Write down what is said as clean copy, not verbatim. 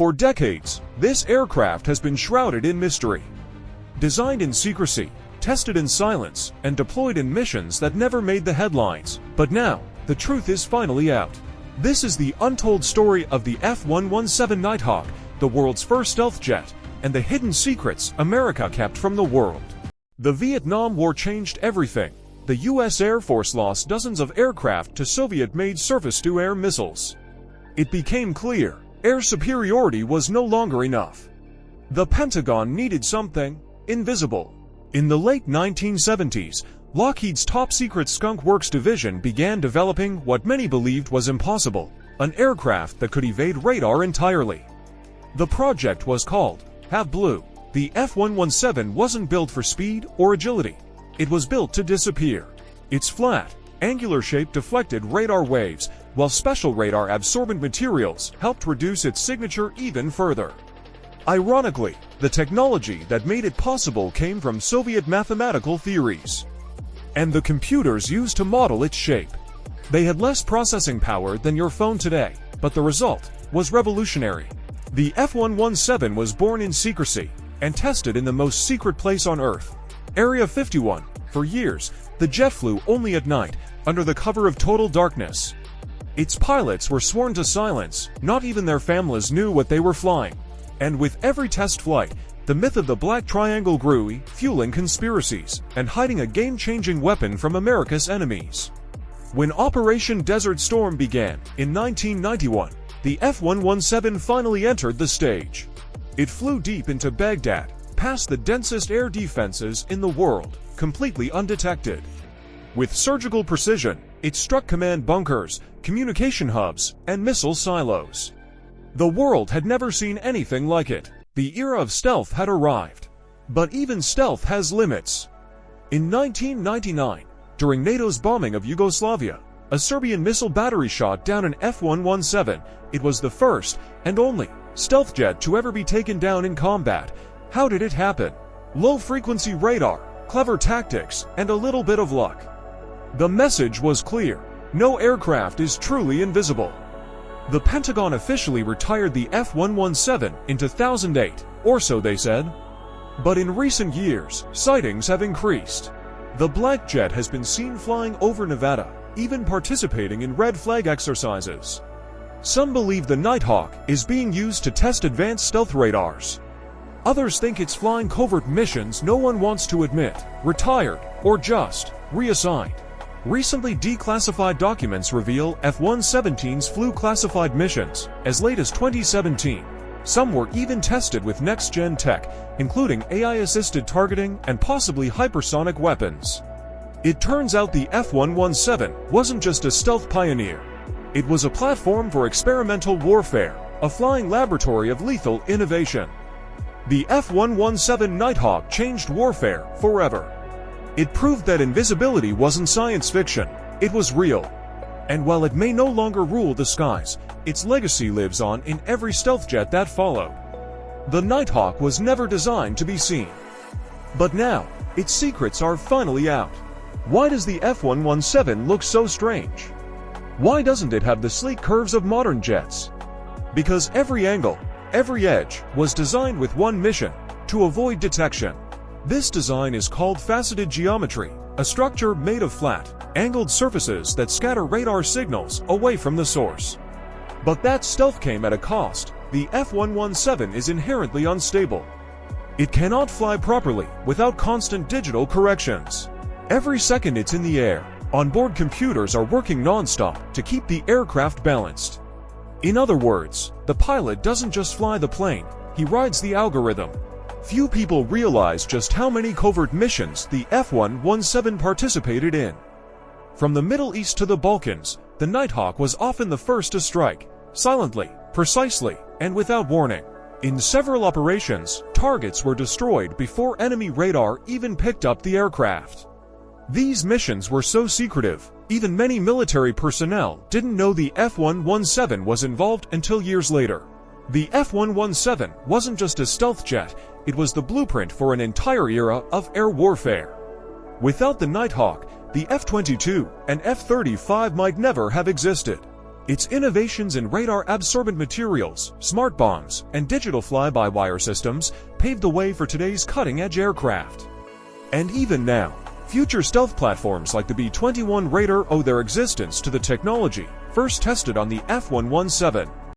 For decades, this aircraft has been shrouded in mystery. Designed in secrecy, tested in silence, and deployed in missions that never made the headlines. But now, the truth is finally out. This is the untold story of the F-117 Nighthawk, the world's first stealth jet, and the hidden secrets America kept from the world. The Vietnam War changed everything. The U.S. Air Force lost dozens of aircraft to Soviet-made surface-to-air missiles. It became clear, air superiority was no longer enough. The Pentagon needed something invisible. In the late 1970s, Lockheed's top-secret Skunk Works division began developing what many believed was impossible, an aircraft that could evade radar entirely. The project was called Blue. The F-117 wasn't built for speed or agility. It was built to disappear. Its flat, angular shape deflected radar waves, while special radar-absorbent materials helped reduce its signature even further. Ironically, the technology that made it possible came from Soviet mathematical theories and the computers used to model its shape. They had less processing power than your phone today, but the result was revolutionary. The F-117 was born in secrecy and tested in the most secret place on Earth, Area 51. For years, the jet flew only at night, under the cover of total darkness. Its pilots were sworn to silence, not even their families knew what they were flying. And with every test flight, the myth of the Black Triangle grew, fueling conspiracies and hiding a game-changing weapon from America's enemies. When Operation Desert Storm began, in 1991, the F-117 finally entered the stage. It flew deep into Baghdad, past the densest air defenses in the world, completely undetected. With surgical precision, it struck command bunkers, communication hubs, and missile silos. The world had never seen anything like it. The era of stealth had arrived. But even stealth has limits. In 1999, during NATO's bombing of Yugoslavia, a Serbian missile battery shot down an F-117. It was the first, and only, stealth jet to ever be taken down in combat. How did it happen? Low-frequency radar, clever tactics, and a little bit of luck. The message was clear. No aircraft is truly invisible. The Pentagon officially retired the F-117 in 2008, or so they said. But in recent years, sightings have increased. The black jet has been seen flying over Nevada, even participating in red flag exercises. Some believe the Nighthawk is being used to test advanced stealth radars. Others think it's flying covert missions no one wants to admit, retired, or just reassigned. Recently declassified documents reveal F-117s flew classified missions as late as 2017. Some were even tested with next-gen tech, including AI-assisted targeting and possibly hypersonic weapons. It turns out the F-117 wasn't just a stealth pioneer. It was a platform for experimental warfare, a flying laboratory of lethal innovation. The F-117 Nighthawk changed warfare forever. It proved that invisibility wasn't science fiction, it was real. And while it may no longer rule the skies, its legacy lives on in every stealth jet that followed. The Nighthawk was never designed to be seen. But now, its secrets are finally out. Why does the F-117 look so strange? Why doesn't it have the sleek curves of modern jets? Because every angle, every edge, was designed with one mission: to avoid detection. This design is called faceted geometry, a structure made of flat, angled surfaces that scatter radar signals away from the source. But that stealth came at a cost. The F-117 is inherently unstable. It cannot fly properly without constant digital corrections. Every second it's in the air, onboard computers are working non-stop to keep the aircraft balanced. In other words, the pilot doesn't just fly the plane, he rides the algorithm. Few people realize just how many covert missions the F-117 participated in. From the Middle East to the Balkans, the Nighthawk was often the first to strike, silently, precisely, and without warning. In several operations, targets were destroyed before enemy radar even picked up the aircraft. These missions were so secretive, even many military personnel didn't know the F-117 was involved until years later. The F-117 wasn't just a stealth jet, it was the blueprint for an entire era of air warfare. Without the Nighthawk, the F-22 and F-35 might never have existed. Its innovations in radar-absorbent materials, smart bombs, and digital fly-by-wire systems paved the way for today's cutting-edge aircraft. And even now, future stealth platforms like the B-21 Raider owe their existence to the technology first tested on the F-117.